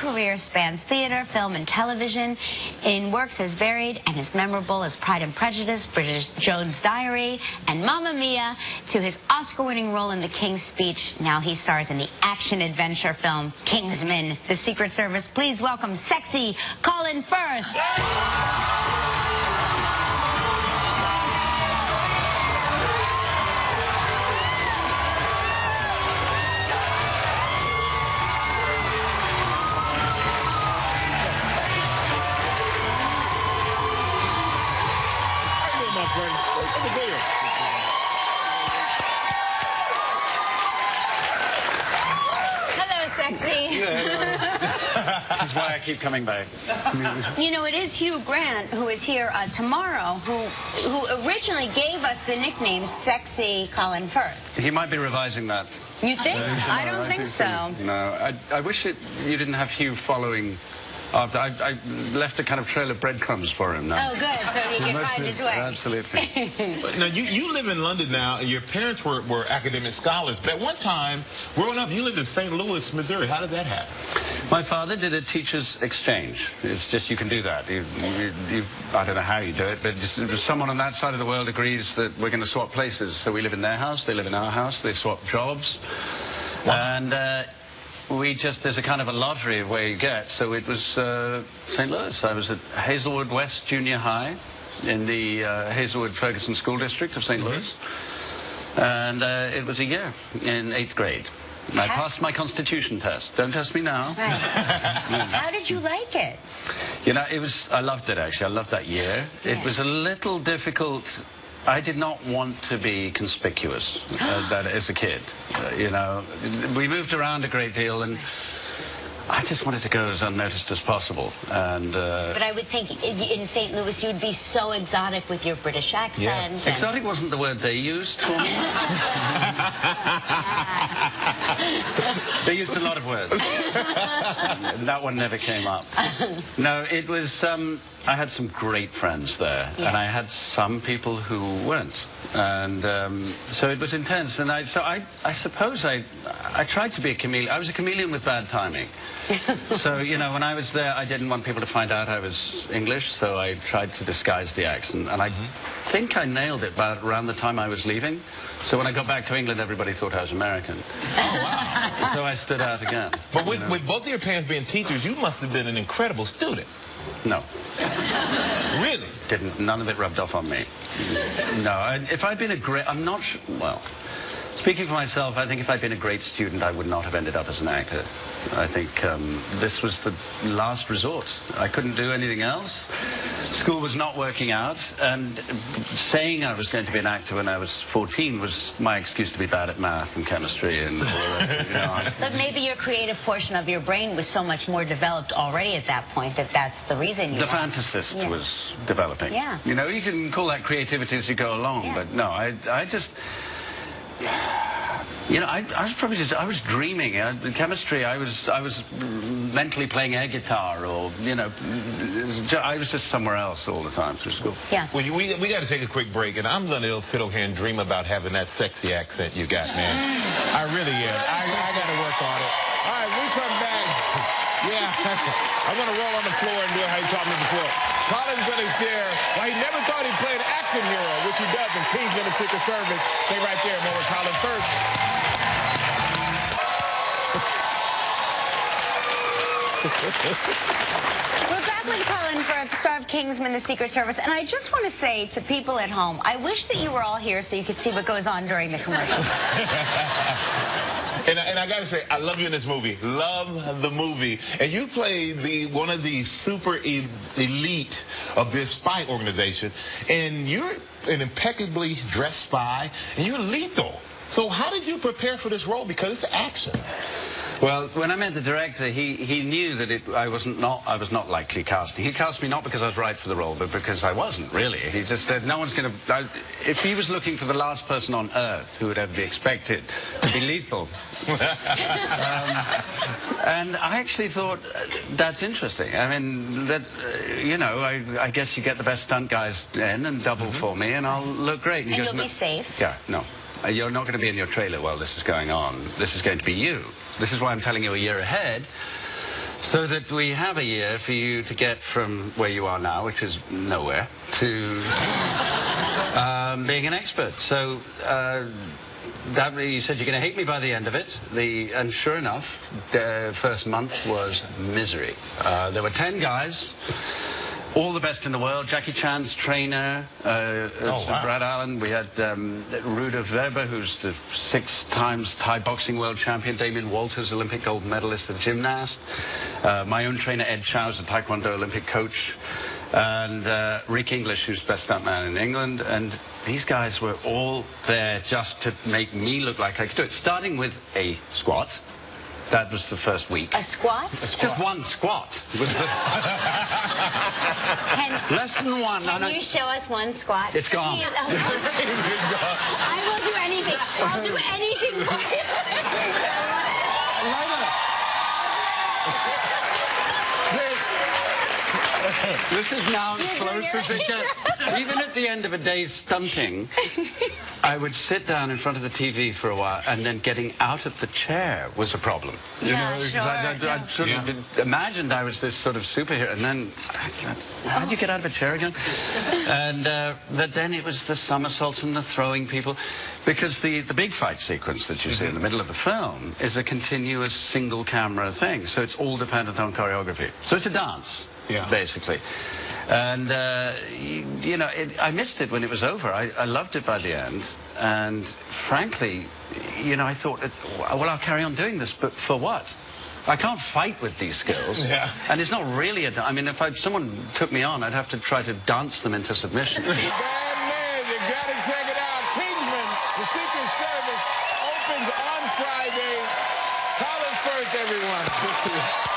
career spans theater, film, and television, in works as varied and as memorable as Pride and Prejudice, Bridget Jones' Diary, and Mamma Mia, to his Oscar-winning role in The King's Speech. Now he stars in the action-adventure film Kingsman: The Secret Service. Please welcome sexy Colin Firth. Hello, sexy. That's why I keep coming back. You know, it is Hugh Grant who is here tomorrow, who originally gave us the nickname Sexy Colin Firth. He might be revising that. You think? I don't think so. No, I wish you didn't have Hugh following. After I left a kind of trail of breadcrumbs for him now. Oh, good, so he can find his way. Absolutely. Now, you live in London now, and your parents were academic scholars. But at one time, growing up, you lived in St. Louis, Missouri. How did that happen? My father did a teacher's exchange. It's just you can do that. I don't know how you do it, but just someone on that side of the world agrees that we're going to swap places. So we live in their house, they live in our house, they swap jobs. Wow. And there's a kind of a lottery of where you get. So it was St. Louis. I was at Hazelwood West Junior High in the Hazelwood-Ferguson School District of St. Louis. And it was a year in 8th grade. I passed my constitution test. Don't test me now. Right. How did you like it? You know, I loved it, actually. I loved that year. Yeah. It was a little difficult. I did not want to be conspicuous as a kid. You know, we moved around a great deal, and I just wanted to go as unnoticed as possible. And but I would think in St. Louis you'd be so exotic with your British accent. Yeah. Exotic wasn't the word they used for me. They used a lot of words. That one never came up. No, it was. I had some great friends there, and I had some people who weren't, and so it was intense. And I suppose I tried to be a chameleon. I was a chameleon with bad timing. So you know, when I was there, I didn't want people to find out I was English, so I tried to disguise the accent, and I think I nailed it about around the time I was leaving. So when I got back to England, everybody thought I was American. Oh, wow. So I stood out again. But with both of your parents being teachers, you must have been an incredible student. No. Really? None of it rubbed off on me. No, if I'd been a great, I'm not sure, well, speaking for myself, I think if I'd been a great student, I would not have ended up as an actor. I think this was the last resort. I couldn't do anything else. School was not working out, and saying I was going to be an actor when I was 14 was my excuse to be bad at math and chemistry and all the rest. You know, but maybe your creative portion of your brain was so much more developed already at that point that that's the reason you... The fantasist was developing. Yeah. You know, you can call that creativity as you go along, but no, I just... You know, I was dreaming. Chemistry, I was mentally playing air guitar, or, you know, I was just somewhere else all the time through school. Yeah. Well, we got to take a quick break, and I'm going to sit over here and dream about having that sexy accent you got, man. I really am. I got to work on it. All right, we come back. Yeah, I'm going to roll on the floor and do it how you taught me before. Colin's going to share why he never thought he'd play an action hero, which he does in Kingsman: The Secret Service. Stay right there, man, with Colin Firth. We're back with Colin Firth, star of Kingsman: The Secret Service, and I just want to say to people at home, I wish that you were all here so you could see what goes on during the commercials. And I got to say, I love you in this movie. Love the movie. And you play one of the super elite of this spy organization, and you're an impeccably dressed spy, and you're lethal. So how did you prepare for this role? Because it's action. Well, when I met the director, he knew that I was not likely casting. He cast me not because I was right for the role, but because I wasn't, really. He just said, no one's going to... If he was looking for the last person on Earth who would ever be expected to be lethal. And I actually thought, that's interesting. I mean, you know, I guess you get the best stunt guys in and double for me, and I'll look great. And you'll be safe. Yeah, no. You're not going to be in your trailer while this is going on. This is going to be you. This is why I'm telling you a year ahead, So that we have a year for you to get from where you are now, which is nowhere, to being an expert. So that you said you're going to hate me by the end of it. And sure enough, the first month was misery. There were 10 guys, all the best in the world. Jackie Chan's trainer, Brad Allen. We had Ruda Weber, who's the 6 times Thai boxing world champion. Damien Walters, Olympic gold medalist, a gymnast. My own trainer, Ed Chow's a Taekwondo Olympic coach. And Rick English, who's best stuntman in England. And these guys were all there just to make me look like I could do it. Starting with a squat. That was the first week. A squat? Just one squat. Was the lesson 1. Can you show us one squat? It's gone. I will do anything. I'll do anything for you. This is now as close as it gets. Even at the end of a day's stunting, I would sit down in front of the TV for a while, and then getting out of the chair was a problem. You know, because I sort of imagined I was this sort of superhero, and then I said, how'd you get out of a chair again? And then it was the somersaults and the throwing people, because the big fight sequence that you see in the middle of the film is a continuous single camera thing, so it's all dependent on choreography. So it's a dance. Yeah. Basically. And, you know, I missed it when it was over. I loved it by the end. And frankly, you know, I thought, well, I'll carry on doing this, but for what? I can't fight with these skills. Yeah. And it's not really I mean, if someone took me on, I'd have to try to dance them into submission. Bad man, you gotta check it out. Kingsman, the Secret Service, opens on Friday. Colin Firth, everyone.